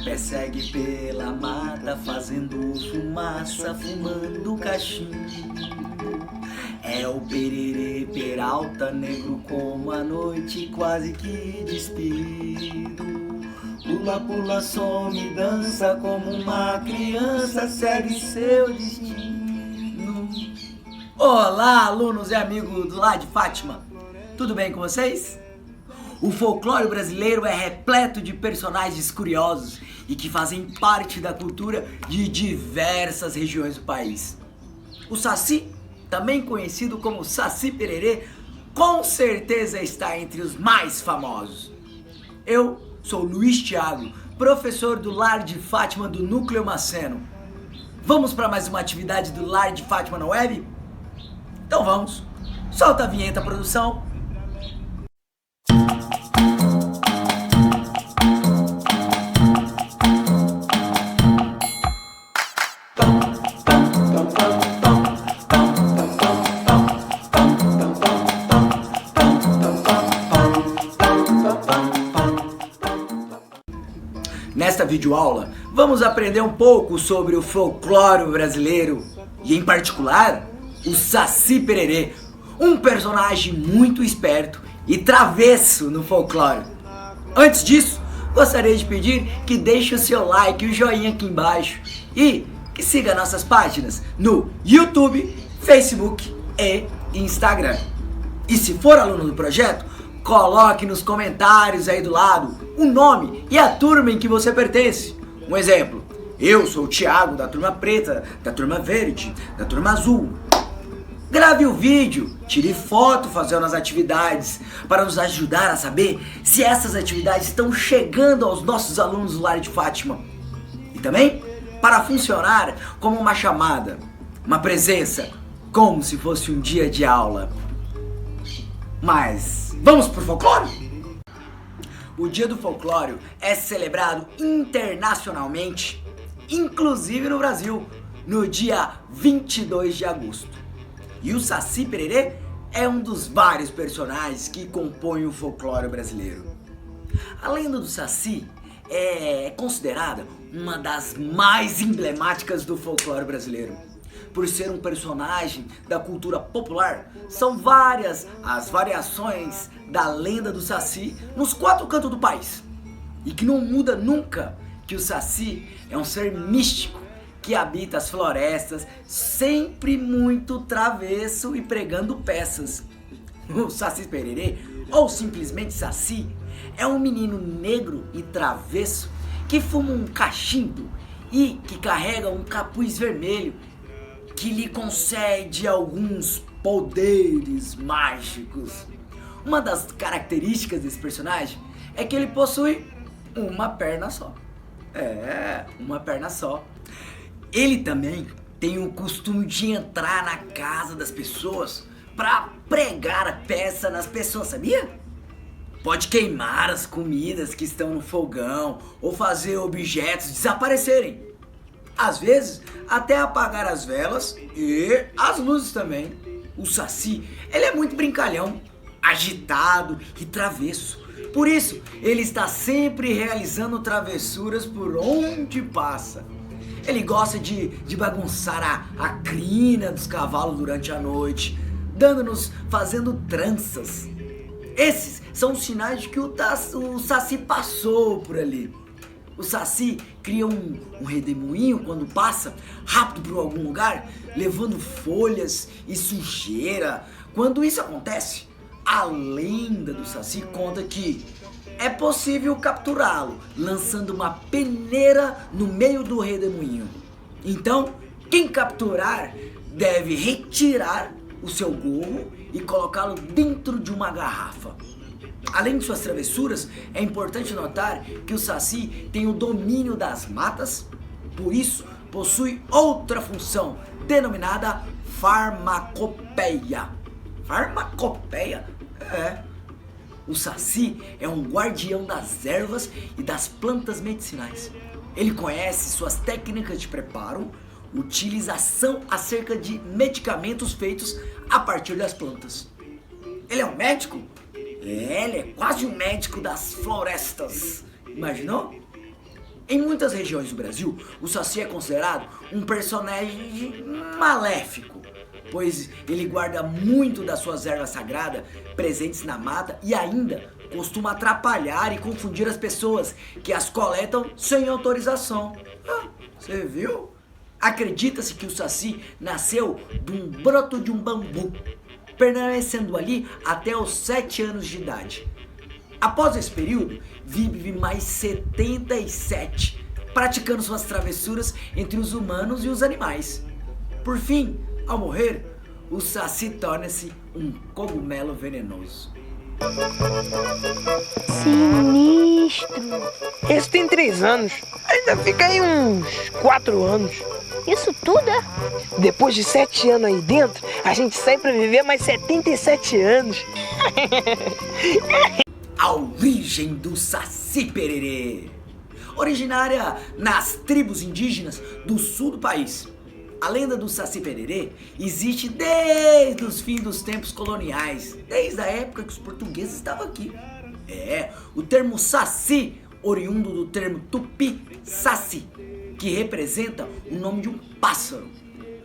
persegue pela mata, fazendo fumaça, fumando cachimbo. É o Pererê Peralta, negro como a noite, quase que despido. Pula, pula, some, dança como uma criança, segue seu destino. Olá, alunos e amigos do Lar de Fátima, tudo bem com vocês? O folclore brasileiro é repleto de personagens curiosos e que fazem parte da cultura de diversas regiões do país. O Saci, também conhecido como Saci Pererê, com certeza está entre os mais famosos. Eu sou Luiz Thiago, professor do Lar de Fátima do Núcleo Maceno. Vamos para mais uma atividade do Lar de Fátima na web? Então vamos! Solta a vinheta, produção! Nesta videoaula, vamos aprender um pouco sobre o folclore brasileiro e, em particular, o Saci Pererê, um personagem muito esperto e travesso no folclore. Antes disso, gostaria de pedir que deixe o seu like e o joinha aqui embaixo e que siga nossas páginas no YouTube, Facebook e Instagram. E se for aluno do projeto, coloque nos comentários aí do lado o nome e a turma em que você pertence. Um exemplo, eu sou o Thiago da turma preta, da turma verde, da turma azul. Grave o vídeo, tire foto fazendo as atividades para nos ajudar a saber se essas atividades estão chegando aos nossos alunos do Lar de Fátima. E também para funcionar como uma chamada, uma presença, como se fosse um dia de aula. Mas vamos pro folclore? O Dia do Folclore é celebrado internacionalmente, inclusive no Brasil, no dia 22 de agosto. E o Saci Pererê é um dos vários personagens que compõem o folclore brasileiro. A lenda do Saci é considerada uma das mais emblemáticas do folclore brasileiro. Por ser um personagem da cultura popular, são várias as variações da lenda do Saci nos 4 cantos do país. E que não muda nunca que o Saci é um ser místico que habita as florestas, sempre muito travesso e pregando peças. O Saci Pererê, ou simplesmente Saci, é um menino negro e travesso que fuma um cachimbo e que carrega um capuz vermelho que lhe concede alguns poderes mágicos. Uma das características desse personagem é que ele possui uma perna só. Uma perna só. Ele também tem o costume de entrar na casa das pessoas para pregar a peça nas pessoas, sabia? Pode queimar as comidas que estão no fogão ou fazer objetos desaparecerem. Às vezes, até apagar as velas e as luzes também. O Saci, ele é muito brincalhão, agitado e travesso. Por isso, ele está sempre realizando travessuras por onde passa. Ele gosta de bagunçar a crina dos cavalos durante a noite, fazendo tranças. Esses são os sinais de que o Saci passou por ali. O Saci cria um redemoinho quando passa rápido por algum lugar, levando folhas e sujeira. Quando isso acontece, a lenda do Saci conta que é possível capturá-lo lançando uma peneira no meio do redemoinho. Então, quem capturar deve retirar o seu gorro e colocá-lo dentro de uma garrafa. Além de suas travessuras, é importante notar que o Saci tem o domínio das matas, por isso possui outra função denominada farmacopeia. Farmacopeia? O Saci é um guardião das ervas e das plantas medicinais. Ele conhece suas técnicas de preparo, utilização acerca de medicamentos feitos a partir das plantas. Ele é um médico? Ele é quase um médico das florestas. Imaginou? Em muitas regiões do Brasil, o Saci é considerado um personagem maléfico, pois ele guarda muito das suas ervas sagradas presentes na mata e ainda costuma atrapalhar e confundir as pessoas que as coletam sem autorização. Você viu? Acredita-se que o Saci nasceu de um broto de um bambu, permanecendo ali até os 7 anos de idade. Após esse período, vive mais 77, praticando suas travessuras entre os humanos e os animais. Por fim, ao morrer, o Saci torna-se um cogumelo venenoso. Sinistro. Esse tem 3 anos, ainda fica aí uns 4 anos. Isso tudo é? Depois de 7 anos aí dentro, a gente sai pra viver mais 77 anos. A origem do Saci Pererê. Originária nas tribos indígenas do sul do país. A lenda do Saci Pererê existe desde os fins dos tempos coloniais, desde a época que os portugueses estavam aqui. O termo Saci, oriundo do termo tupi saci, que representa o nome de um pássaro.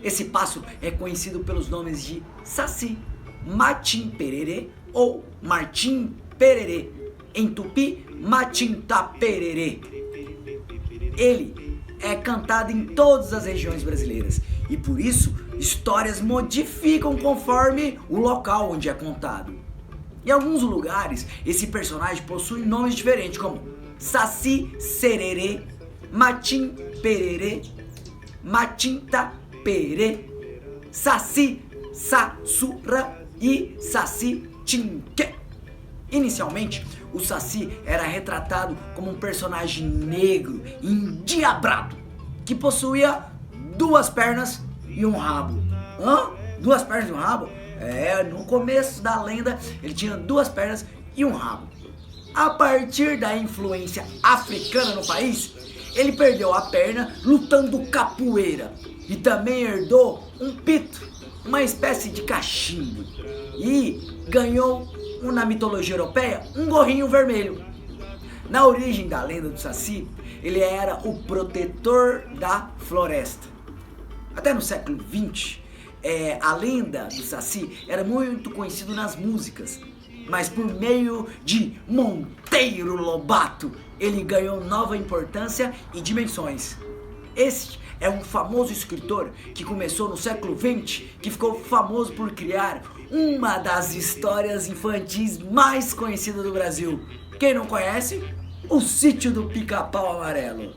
Esse pássaro é conhecido pelos nomes de Saci, Matim Pererê ou Martim Pererê, em tupi, Matintá Pererê. Ele é cantado em todas as regiões brasileiras e por isso histórias modificam conforme o local onde é contado. Em alguns lugares, esse personagem possui nomes diferentes como Saci Sererê, Matim Pererê, Matinta Perê, Saci Sassura e Saci Tinque. Inicialmente, o Saci era retratado como um personagem negro, endiabrado, que possuía 2 pernas e um rabo. 2 pernas e um rabo? No começo da lenda ele tinha 2 pernas e um rabo. A partir da influência africana no país, ele perdeu a perna lutando capoeira e também herdou um pito, uma espécie de cachimbo, e ganhou, na mitologia europeia, um gorrinho vermelho. Na origem da lenda do Saci, ele era o protetor da floresta. Até no século XX, a lenda do Saci era muito conhecida nas músicas, mas por meio de Monteiro Lobato, ele ganhou nova importância e dimensões. Este é um famoso escritor que começou no século XX, que ficou famoso por criar uma das histórias infantis mais conhecidas do Brasil. Quem não conhece? O Sítio do Pica-Pau Amarelo.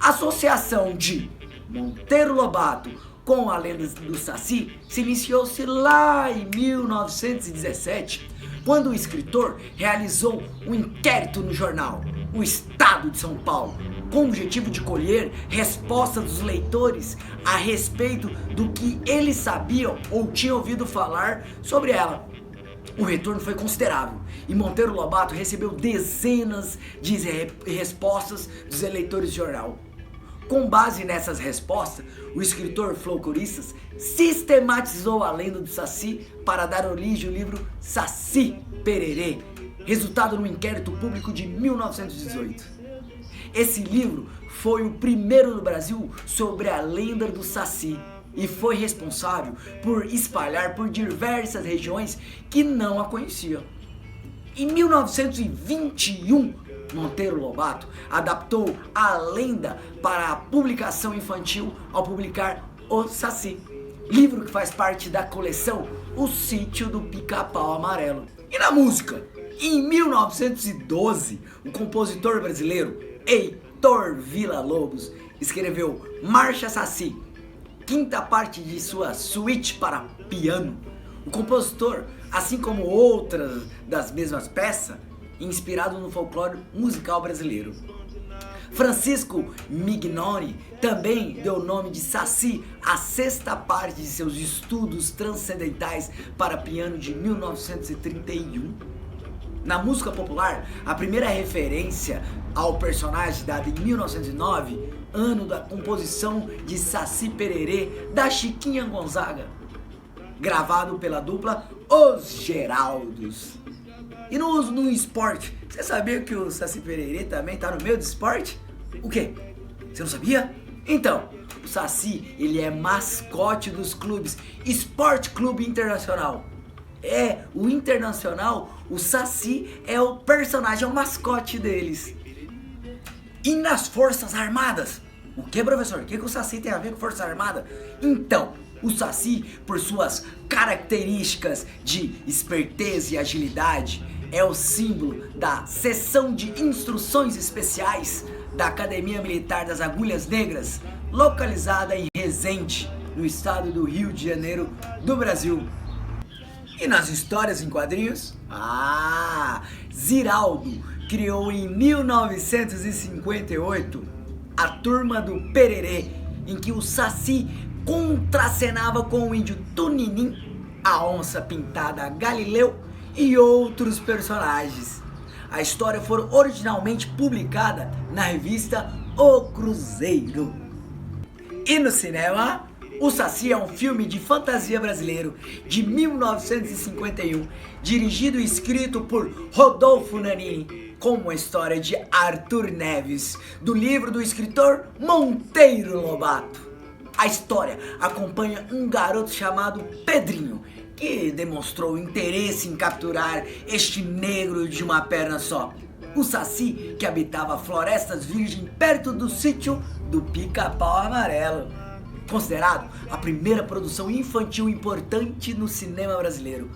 A associação de Monteiro Lobato com a lenda do Saci se iniciou-se lá em 1917, quando o escritor realizou um inquérito no jornal O Estado de São Paulo, com o objetivo de colher respostas dos leitores a respeito do que eles sabiam ou tinham ouvido falar sobre ela. O retorno foi considerável e Monteiro Lobato recebeu dezenas de respostas dos leitores do jornal. Com base nessas respostas, o escritor folclorista sistematizou a lenda do Saci para dar origem ao livro Saci Pererê, resultado no inquérito público de 1918. Esse livro foi o primeiro no Brasil sobre a lenda do Saci e foi responsável por espalhar por diversas regiões que não a conheciam. Em 1921, Monteiro Lobato adaptou a lenda para a publicação infantil ao publicar O Saci, livro que faz parte da coleção O Sítio do Pica-Pau Amarelo. E na música? Em 1912, o compositor brasileiro Heitor Villa-Lobos escreveu Marcha Saci, quinta parte de sua suíte para piano. O compositor, assim como outras das mesmas peças, inspirado no folclore musical brasileiro. Francisco Mignoni também deu o nome de Saci à sexta parte de seus estudos transcendentais para piano de 1931. Na música popular, a primeira referência ao personagem dada em 1909, ano da composição de Saci Pererê, da Chiquinha Gonzaga, gravado pela dupla Os Geraldos. E no esporte, você sabia que o Saci Pererê também tá no meio do esporte? O quê? Você não sabia? Então, o Saci, ele é mascote dos clubes Esporte Clube Internacional. É, o Internacional, o Saci é o personagem, é o mascote deles. E nas Forças Armadas? O que, professor? O que o Saci tem a ver com Força Armada? Então, o Saci, por suas características de esperteza e agilidade, é o símbolo da Seção de Instruções Especiais da Academia Militar das Agulhas Negras, localizada em Resende, no estado do Rio de Janeiro, do Brasil. E nas histórias em quadrinhos? Ziraldo criou em 1958 a Turma do Pererê, em que o Saci contracenava com o índio Tuninim, a onça pintada Galileu e outros personagens. A história foi originalmente publicada na revista O Cruzeiro. E no cinema, O Saci é um filme de fantasia brasileiro de 1951, dirigido e escrito por Rodolfo Nanini, com uma história de Arthur Neves, do livro do escritor Monteiro Lobato. A história acompanha um garoto chamado Pedrinho, que demonstrou interesse em capturar este negro de uma perna só. O Saci, que habitava florestas virgens perto do sítio do Pica-Pau Amarelo. Considerado a primeira produção infantil importante no cinema brasileiro.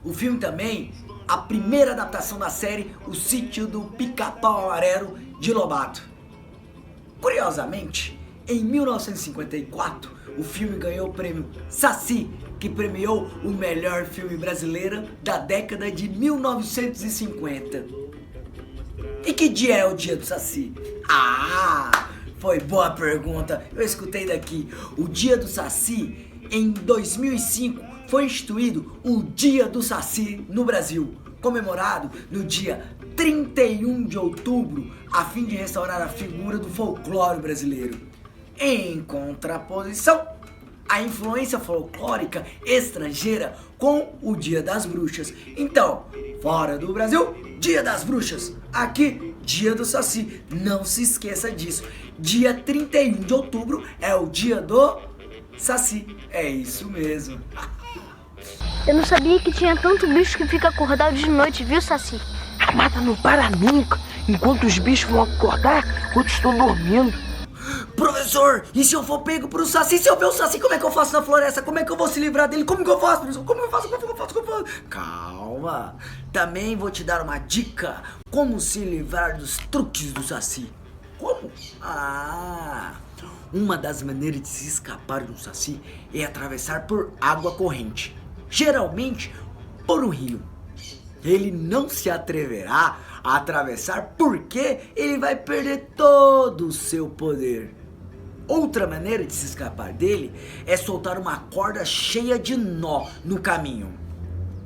O filme também, a primeira adaptação da série O Sítio do Pica-Pau Amarelo de Lobato. Curiosamente, em 1954, o filme ganhou o prêmio Saci, que premiou o melhor filme brasileiro da década de 1950. E que dia é o dia do Saci? Foi boa pergunta, eu escutei daqui. O dia do Saci, em 2005, foi instituído o Dia do Saci no Brasil, comemorado no dia 31 de outubro, a fim de restaurar a figura do folclore brasileiro. Em contraposição, a influência folclórica estrangeira com o Dia das Bruxas. Então, fora do Brasil, Dia das Bruxas. Aqui, Dia do Saci. Não se esqueça disso. Dia 31 de outubro é o Dia do Saci. É isso mesmo. Eu não sabia que tinha tanto bicho que fica acordado de noite, viu, Saci? A mata não para nunca. Enquanto os bichos vão acordar, outros estão dormindo. Professor, e se eu for pego pro Saci? Se eu ver o Saci, como é que eu faço na floresta? Como é que eu vou se livrar dele? Como que eu faço, professor? Como eu faço? Calma. Também vou te dar uma dica. Como se livrar dos truques do Saci. Como? Uma das maneiras de se escapar do Saci é atravessar por água corrente. Geralmente por um rio. Ele não se atreverá a atravessar porque ele vai perder todo o seu poder. Outra maneira de se escapar dele é soltar uma corda cheia de nó no caminho.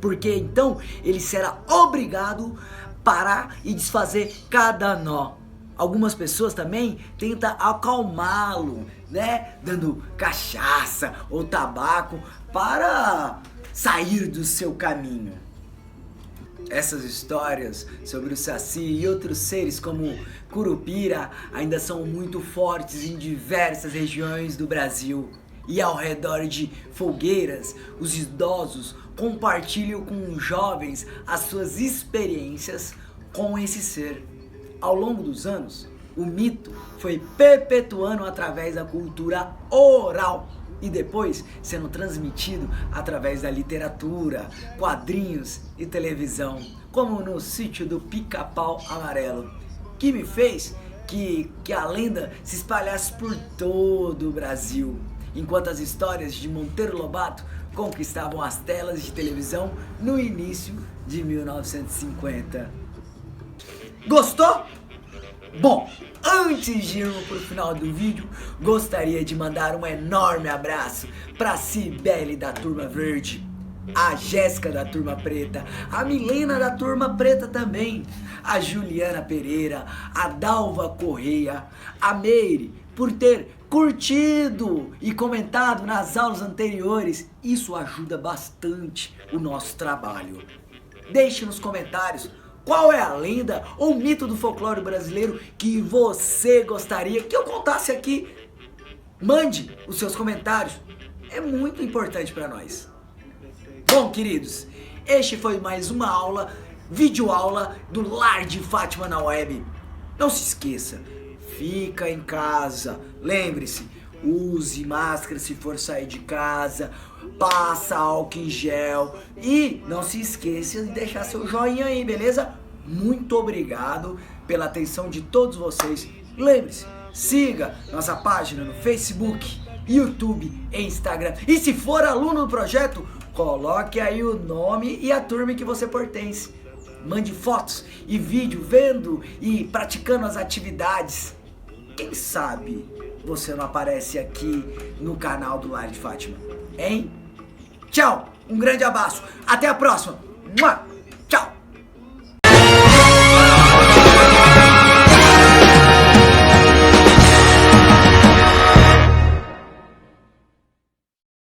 Porque então ele será obrigado a parar e desfazer cada nó. Algumas pessoas também tentam acalmá-lo, né? Dando cachaça ou tabaco para sair do seu caminho. Essas histórias sobre o Saci e outros seres como Curupira ainda são muito fortes em diversas regiões do Brasil. E ao redor de fogueiras, os idosos compartilham com os jovens as suas experiências com esse ser. Ao longo dos anos, o mito foi perpetuando através da cultura oral e depois sendo transmitido através da literatura, quadrinhos e televisão, como no Sítio do Pica-Pau Amarelo, que me fez que a lenda se espalhasse por todo o Brasil, enquanto as histórias de Monteiro Lobato conquistavam as telas de televisão no início de 1950. Gostou? Bom, antes de irmos pro final do vídeo, gostaria de mandar um enorme abraço pra Cibele da Turma Verde, a Jéssica da Turma Preta, a Milena da Turma Preta também, a Juliana Pereira, a Dalva Correia, a Meire, por ter curtido e comentado nas aulas anteriores. Isso ajuda bastante o nosso trabalho. Deixe nos comentários qual é a lenda ou mito do folclore brasileiro que você gostaria que eu contasse aqui. Mande os seus comentários, é muito importante para nós. Bom, queridos, este foi mais uma aula, videoaula do Lar de Fátima na web. Não se esqueça, fica em casa, lembre-se, use máscara se for sair de casa, passa álcool em gel e não se esqueça de deixar seu joinha aí, beleza? Muito obrigado pela atenção de todos vocês. Lembre-se, siga nossa página no Facebook, YouTube e Instagram. E se for aluno do projeto, coloque aí o nome e a turma em que você pertence. Mande fotos e vídeo vendo e praticando as atividades. Quem sabe você não aparece aqui no canal do Lar de Fátima, hein? Tchau, um grande abraço, até a próxima! Mua!